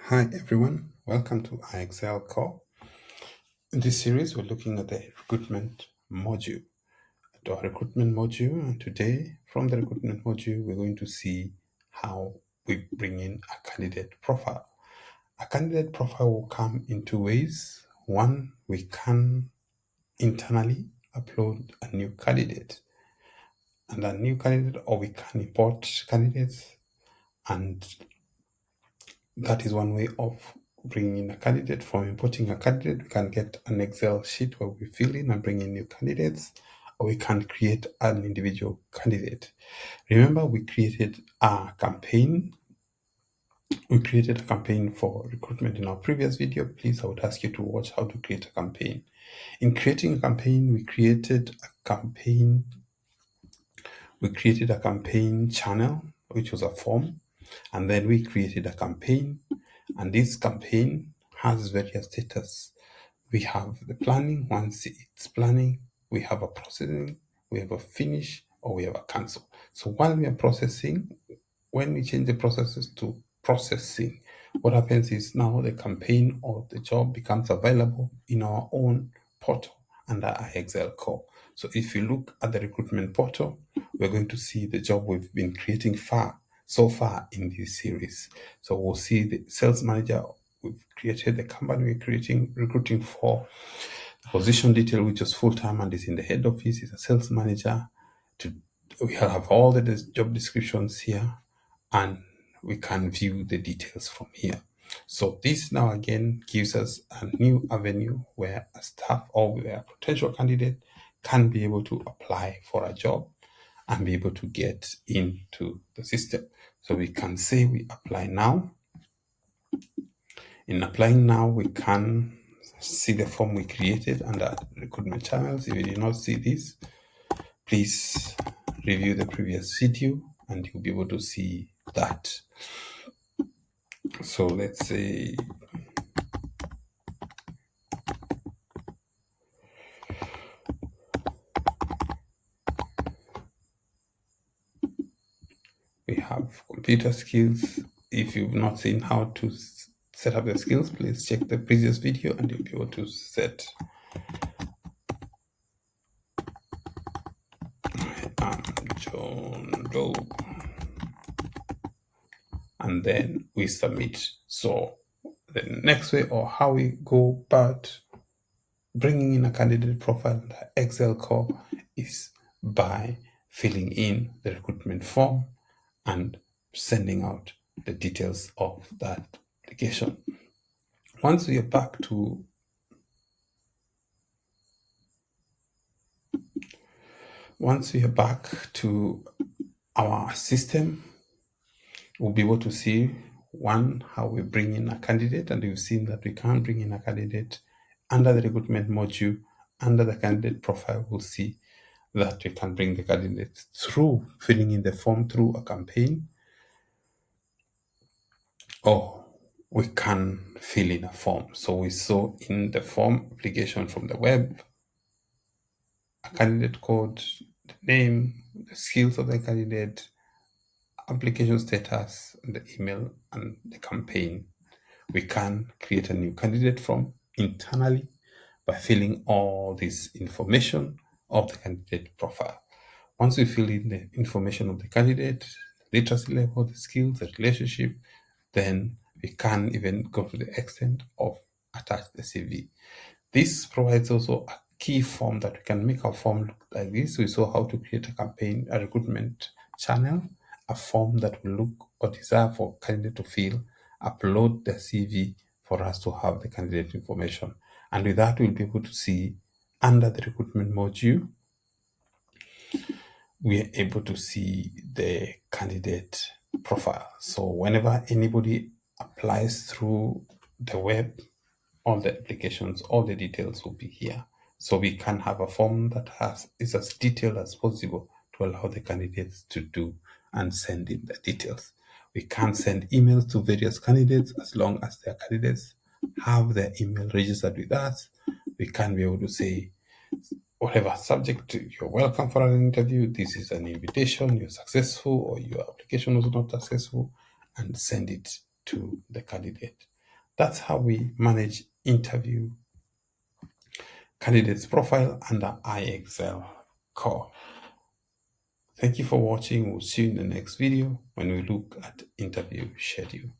Hi everyone, welcome to IXL call. In this series, we're looking at the recruitment module. Our recruitment module, and today from the recruitment module, we're going to see how we bring in a candidate profile. A candidate profile will come in two ways. One, we can internally upload a new candidate, or we can import candidates, and that is one way of bringing in a candidate. From importing a candidate, we can get an Excel sheet where we fill in and bring in new candidates, or we can create an individual candidate. Remember, we created a campaign. We created a campaign for recruitment in our previous video. Please, I would ask you to watch how to create a campaign. In creating a campaign, we created a campaign channel, which was a form, and then we created a campaign, and this campaign has various status. We have the planning. Once it's planning, we have a processing, we have a finish, or we have a cancel. So while we are processing, when we change the processes to processing, what happens is now the campaign or the job becomes available in our own portal under IXL core. So if you look at the recruitment portal, we're going to see the job we've been creating so far in this series. So we'll see the sales manager. We've created the company we're recruiting for. The position detail, which is full-time and is in the head office, is a sales manager. We have all the job descriptions here, and we can view the details from here. So this now again gives us a new avenue where a staff or where a potential candidate can be able to apply for a job and be able to get into the system. So we can say we apply now. In applying now, we can see the form we created under recruitment channels. If you did not see this, please review the previous video and you'll be able to see that. So let's say we have computer skills. If you've not seen how to set up the skills, please check the previous video and you'll be able to set. I am John Doe. And then we submit. So the next way, or how we go about bringing in a candidate profile in the Excel core, is by filling in the recruitment form and sending out the details of that application. Once we are back to our system, we'll be able to see how we bring in a candidate, and we've seen that we can bring in a candidate under the recruitment module. Under the candidate profile, we'll see that we can bring the candidate through filling in the form through a campaign, or we can fill in a form. So we saw in the form application from the web, a candidate code, the name, the skills of the candidate, application status, and the email, and the campaign. We can create a new candidate form internally by filling all this information of the candidate profile. Once we fill in the information of the candidate, literacy level, the skills, the relationship, then we can even go to the extent of attach the CV. This provides also a key form that we can make our form look like this. We saw how to create a recruitment channel, a form that will look or desire for candidate to fill, upload the CV for us to have the candidate information. And with that, we'll be able to see under the recruitment module, we are able to see the candidate profile. So whenever anybody applies through the web, all the applications, all the details will be here. So we can have a form that is as detailed as possible to allow the candidates to do and send in the details. We can send emails to various candidates as long as their candidates have their email registered with us. We can be able to say, whatever subject, you're welcome for an interview, this is an invitation, you're successful, or your application was not successful, and send it to the candidate. That's how we manage interview candidates profile under IXL core. Thank you for watching. We'll see you in the next video when we look at interview schedule.